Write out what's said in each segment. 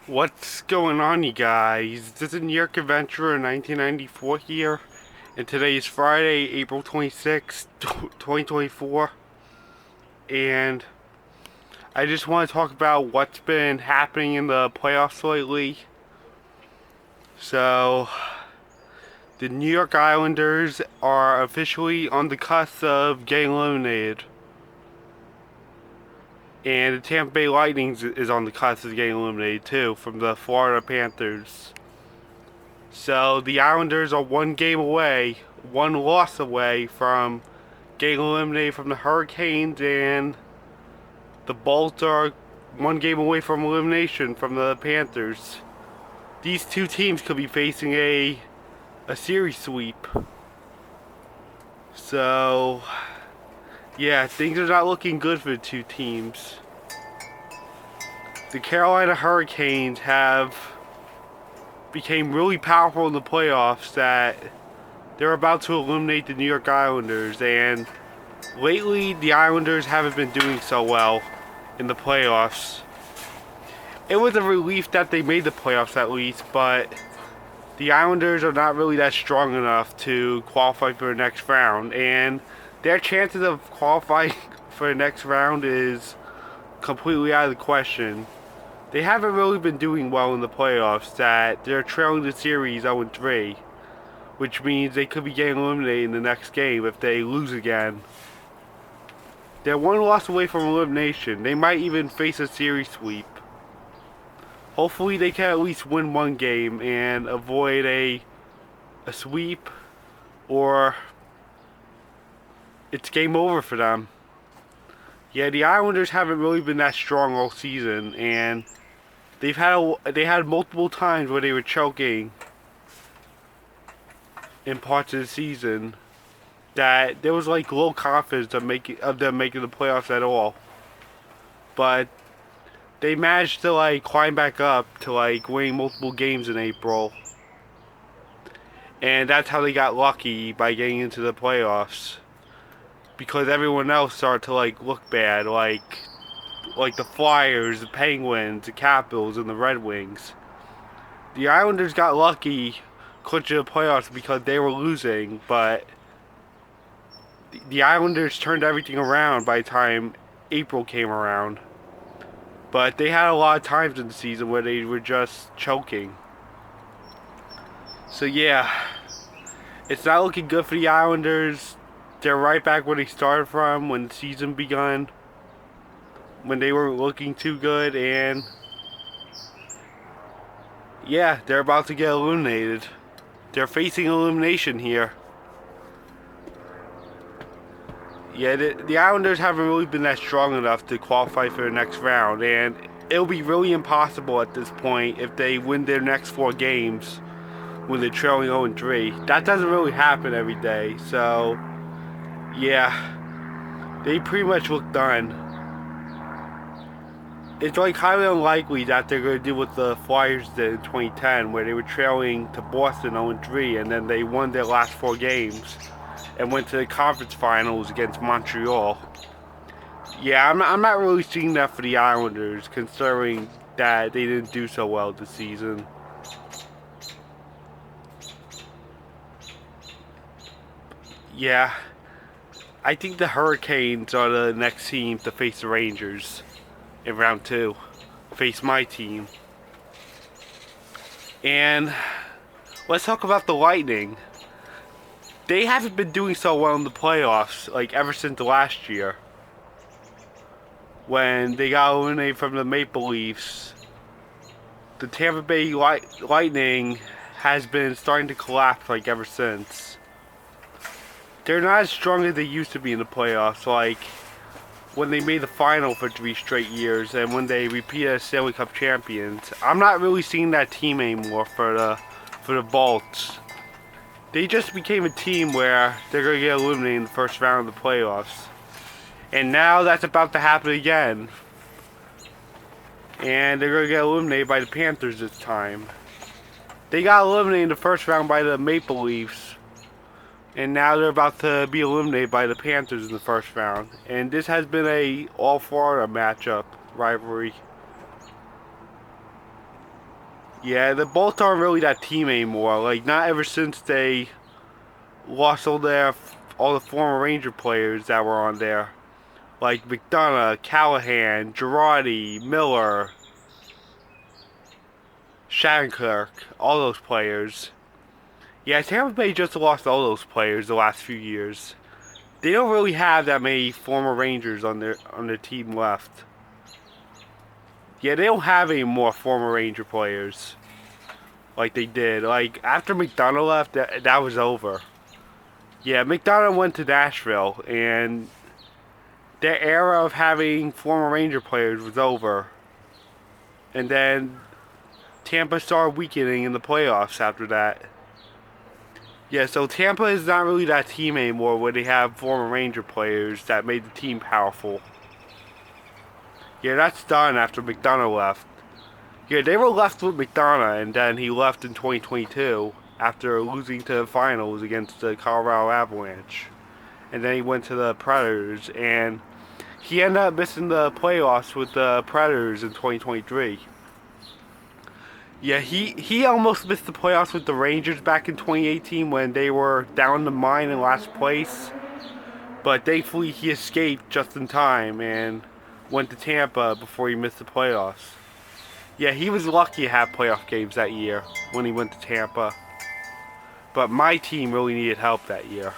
What's going on, you guys? This is New York Adventurer 1994 here, and today is Friday, April 26th, 2024, and I just want to talk about what's been happening in the playoffs lately. So, the New York Islanders are officially on the cusp of getting eliminated. And the Tampa Bay Lightning is on the cusp of getting eliminated too from the Florida Panthers. So the Islanders are one game away, one loss away from getting eliminated from the Hurricanes, and the Bolts are one game away from elimination from the Panthers. These two teams could be facing a series sweep. So yeah, things are not looking good for the two teams. The Carolina Hurricanes have became really powerful in the playoffs that they're about to eliminate the New York Islanders, and lately the Islanders haven't been doing so well in the playoffs. It was a relief that they made the playoffs at least, but the Islanders are not really that strong enough to qualify for the next round, and their chances of qualifying for the next round is completely out of the question. They haven't really been doing well in the playoffs, that they're trailing the series 0-3, which means they could be getting eliminated in the next game if they lose again. They're one loss away from elimination. They might even face a series sweep. Hopefully they can at least win one game and avoid a sweep, or it's game over for them. Yeah, the Islanders haven't really been that strong all season, and they had multiple times where they were choking in parts of the season, that there was like low confidence of them making the playoffs at all. But they managed to like climb back up to like winning multiple games in April. And that's how they got lucky by getting into the playoffs. Because everyone else started to like look bad, like the Flyers, the Penguins, the Capitals, and the Red Wings. The Islanders got lucky clinching the playoffs because they were losing, but the Islanders turned everything around by the time April came around. But they had a lot of times in the season where they were just choking. So yeah, it's not looking good for the Islanders. They're right back where they started from when the season begun, when they weren't looking too good, and yeah, they're about to get eliminated. They're facing elimination here. Yeah, the Islanders haven't really been that strong enough to qualify for the next round, and it'll be really impossible at this point if they win their next 4 games when they're trailing 0-3. That doesn't really happen every day, so yeah, they pretty much look done. It's like highly unlikely that they're going to do what the Flyers did in 2010, where they were trailing to Boston 0-3, and then they won their last 4 games and went to the conference finals against Montreal. Yeah, I'm not really seeing that for the Islanders, considering that they didn't do so well this season. Yeah, I think the Hurricanes are the next team to face the Rangers in round 2. Face my team. And let's talk about the Lightning. They haven't been doing so well in the playoffs, like ever since last year, when they got eliminated from the Maple Leafs. The Tampa Bay Lightning has been starting to collapse like ever since. They're not as strong as they used to be in the playoffs, like when they made the final for 3 straight years and when they repeated as Stanley Cup champions. I'm not really seeing that team anymore for the Bolts. They just became a team where they're going to get eliminated in the first round of the playoffs. And now that's about to happen again. And they're going to get eliminated by the Panthers this time. They got eliminated in the first round by the Maple Leafs. And now they're about to be eliminated by the Panthers in the first round. And this has been a all-Florida matchup rivalry. Yeah, the Bolts aren't really that team anymore. Like, not ever since they lost all the former Ranger players that were on there. Like McDonough, Callahan, Girardi, Miller, Shattenkirk, all those players. Yeah, Tampa Bay just lost all those players the last few years. They don't really have that many former Rangers on their team left. Yeah, they don't have any more former Ranger players like they did. Like after McDonough left, that was over. Yeah, McDonough went to Nashville, and their era of having former Ranger players was over. And then Tampa started weakening in the playoffs after that. Yeah, so Tampa is not really that team anymore where they have former Ranger players that made the team powerful. Yeah, that's done after McDonough left. Yeah, they were left with McDonough, and then he left in 2022 after losing to the finals against the Colorado Avalanche. And then he went to the Predators, and he ended up missing the playoffs with the Predators in 2023. Yeah, he almost missed the playoffs with the Rangers back in 2018 when they were down the mine in last place. But thankfully he escaped just in time and went to Tampa before he missed the playoffs. Yeah, he was lucky to have playoff games that year when he went to Tampa. But my team really needed help that year.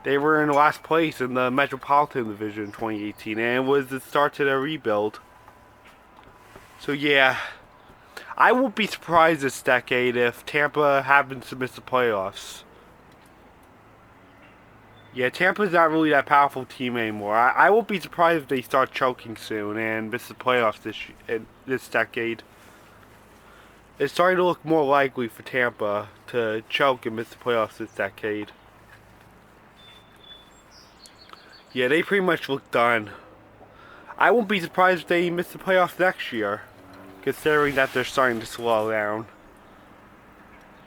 They were in last place in the Metropolitan Division in 2018, and it was the start to their rebuild. So yeah, I won't be surprised this decade if Tampa happens to miss the playoffs. Yeah, Tampa's not really that powerful team anymore. I won't be surprised if they start choking soon and miss the playoffs this decade. It's starting to look more likely for Tampa to choke and miss the playoffs this decade. Yeah, they pretty much look done. I won't be surprised if they miss the playoffs next year, considering that they're starting to slow down.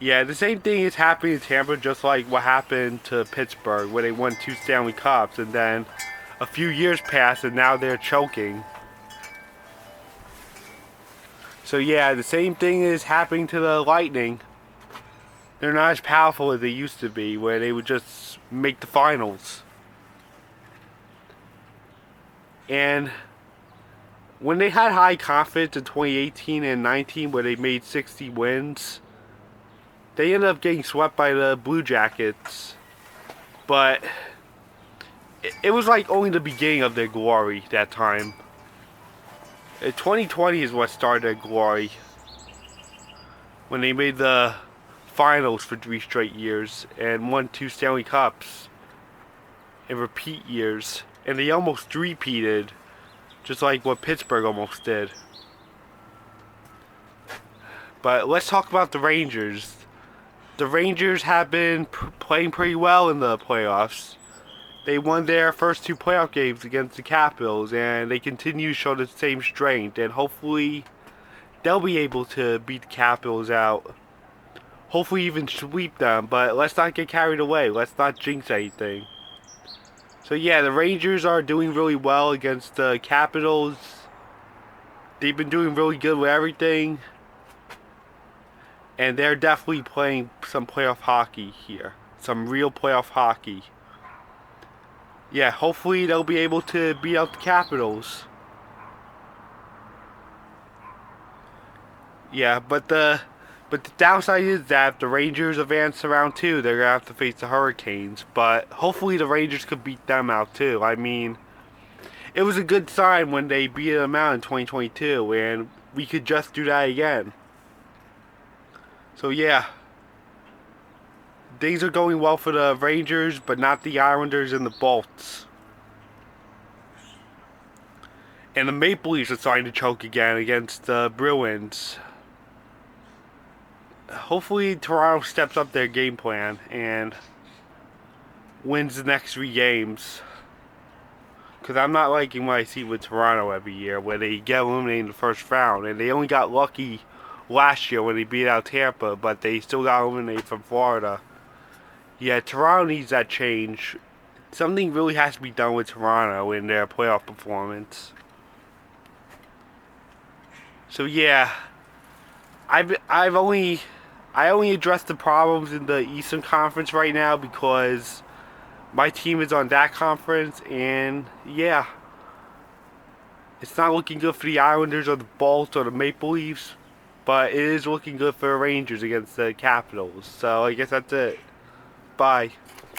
Yeah, the same thing is happening in Tampa, just like what happened to Pittsburgh, where they won 2 Stanley Cups, and then a few years pass, and now they're choking. So yeah, the same thing is happening to the Lightning. They're not as powerful as they used to be, where they would just make the finals. And when they had high confidence in 2018 and 19, where they made 60 wins, they ended up getting swept by the Blue Jackets. But it was like only the beginning of their glory that time. 2020 is what started their glory, when they made the finals for 3 straight years and won 2 Stanley Cups in repeat years. And they almost repeated, just like what Pittsburgh almost did. But let's talk about the Rangers. The Rangers have been playing pretty well in the playoffs. They won their first 2 playoff games against the Capitals, and they continue to show the same strength, and hopefully they'll be able to beat the Capitals out. Hopefully even sweep them, but let's not get carried away. Let's not jinx anything. So yeah, the Rangers are doing really well against the Capitals. They've been doing really good with everything. And they're definitely playing some playoff hockey here. Some real playoff hockey. Yeah, hopefully they'll be able to beat out the Capitals. Yeah, but the downside is that if the Rangers advance to round 2, they're going to have to face the Hurricanes. But hopefully the Rangers could beat them out too. I mean, it was a good sign when they beat them out in 2022, and we could just do that again. So yeah, things are going well for the Rangers, but not the Islanders and the Bolts. And the Maple Leafs are starting to choke again against the Bruins. Hopefully Toronto steps up their game plan and wins the next 3 games. Because I'm not liking what I see with Toronto every year, where they get eliminated in the first round. And they only got lucky last year when they beat out Tampa, but they still got eliminated from Florida. Yeah, Toronto needs that change. Something really has to be done with Toronto in their playoff performance. So yeah, I only address the problems in the Eastern Conference right now because my team is on that conference, and yeah, it's not looking good for the Islanders or the Bolts or the Maple Leafs, but it is looking good for the Rangers against the Capitals. So I guess that's it. Bye.